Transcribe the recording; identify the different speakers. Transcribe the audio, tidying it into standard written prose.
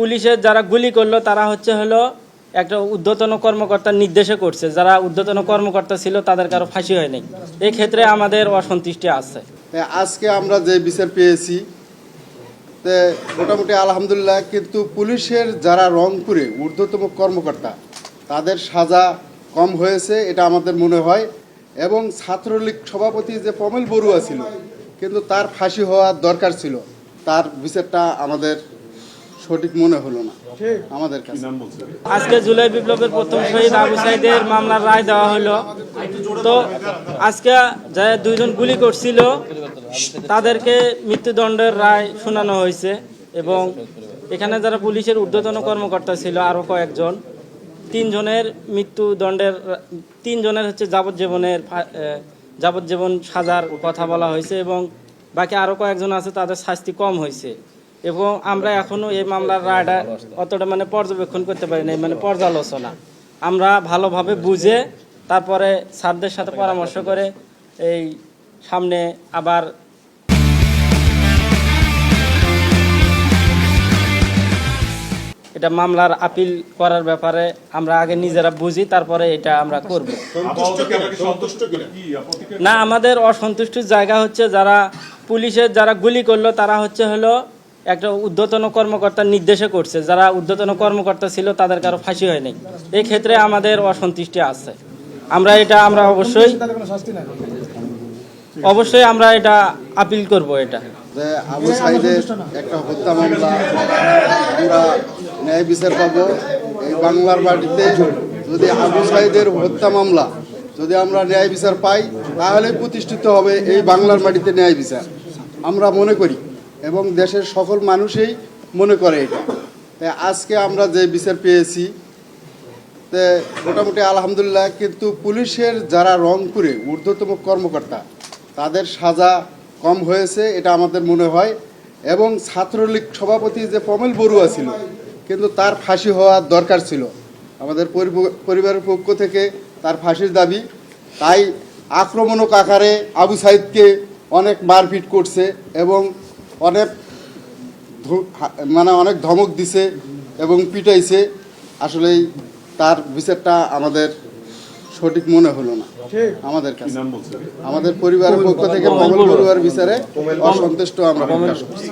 Speaker 1: পুলিশের যারা গুলি করলো তারা হলো একটা ঊর্ধ্বতন কর্মকর্তার নির্দেশে করছে। যারা ঊর্ধ্বতন কর্মকর্তা ছিল তাদের কারো ফাঁসি হয়নি। এই ক্ষেত্রে আমাদের অসন্তুষ্টি আছে।
Speaker 2: আজকে আমরা যে বিচার পেয়েছি মোটামুটি আলহামদুলিল্লাহ, কিন্তু পুলিশের যারা রংপুরে ঊর্ধ্বতম কর্মকর্তা তাদের সাজা কম হয়েছে এটা আমাদের মনে হয়। এবং ছাত্রলীগ সভাপতি যে পমেল বড়ুয়া ছিল, কিন্তু তার ফাঁসি হওয়ার দরকার ছিল, তার বিচারটা আমাদের সঠিক মনে হলো না আমাদের কাছে।
Speaker 1: আজকে জুলাই বিপ্লবের প্রথম শহীদ আবু সাইদের মামলার রায় দেওয়া হলো। তো আজকে যারা দুইজন গুলি করছিল তাদেরকে মৃত্যুদণ্ডের রায় শোনানো হয়েছে। এবং এখানে যারা পুলিশের ঊর্ধ্বতন কর্মকর্তা ছিল আরও কয়েকজন, তিনজনের হচ্ছে যাবজ্জীবন সাজার কথা বলা হয়েছে। এবং বাকি আরও কয়েকজন আছে তাদের শাস্তি কম হয়েছে। এবং আমরা এখনো এই মামলার রায়টা অতটা পর্যবেক্ষণ করতে পারি না, পর্যালোচনা আমরা ভালোভাবে বুঝে তারপরে স্যারদের সাথে পরামর্শ করে এই সামনে আবার এটা মামলার আপিল করার ব্যাপারে আমরা আগে নিজেরা বুঝি, তারপরে এটা আমরা করব। না, আমাদের অসন্তুষ্টির জায়গা হচ্ছে যারা পুলিশের যারা গুলি করলো তারা হলো একটা ঊর্ধ্বতন কর্মকর্তার নির্দেশে করছে। যারা ঊর্ধ্বতন কর্মকর্তা ছিল তাদের কারো ফাঁসি হয়নি। এই ক্ষেত্রে আমাদের অসন্তুষ্টি আছে। আমরা অবশ্যই আমরা এটা আপিল করব। এটা
Speaker 2: যে আবু সাইদের একটা হত্যা মামলা আমরা ন্যায় বিচার পাবো এই বাংলার মাটিতে। যদি আবু সাইদের হত্যা মামলা যদি আমরা ন্যায় বিচার পাই তাহলে প্রতিষ্ঠিত হবে এই বাংলার মাটিতে ন্যায় বিচার, আমরা মনে করি এবং দেশের সকল মানুষই মনে করে এটা। তাই আজকে আমরা যে বিচার পেয়েছি মোটামুটি আলহামদুলিল্লাহ, কিন্তু পুলিশের যারা রংপুরে ঊর্ধ্বতম কর্মকর্তা তাদের সাজা কম হয়েছে এটা আমাদের মনে হয়। এবং ছাত্রলীগ সভাপতি যে পমেল বড়ুয়া ছিল, কিন্তু তার ফাঁসি হওয়ার দরকার ছিল। আমাদের পরিবারের পক্ষ থেকে তার ফাঁসির দাবি। তাই আক্রমণক আকারে আবু সাইদকে অনেক মারপিট করছে এবং অনেক ধমক দিছে এবং পিটাইছে। আসলেই তার বিচারটা আমাদের সঠিক মনে হলো না আমাদের কাছে। আমাদের পরিবারের পক্ষ থেকে পমেল বড়ুয়ার বিচারে অসন্তুষ্ট আমরা প্রকাশ করছি।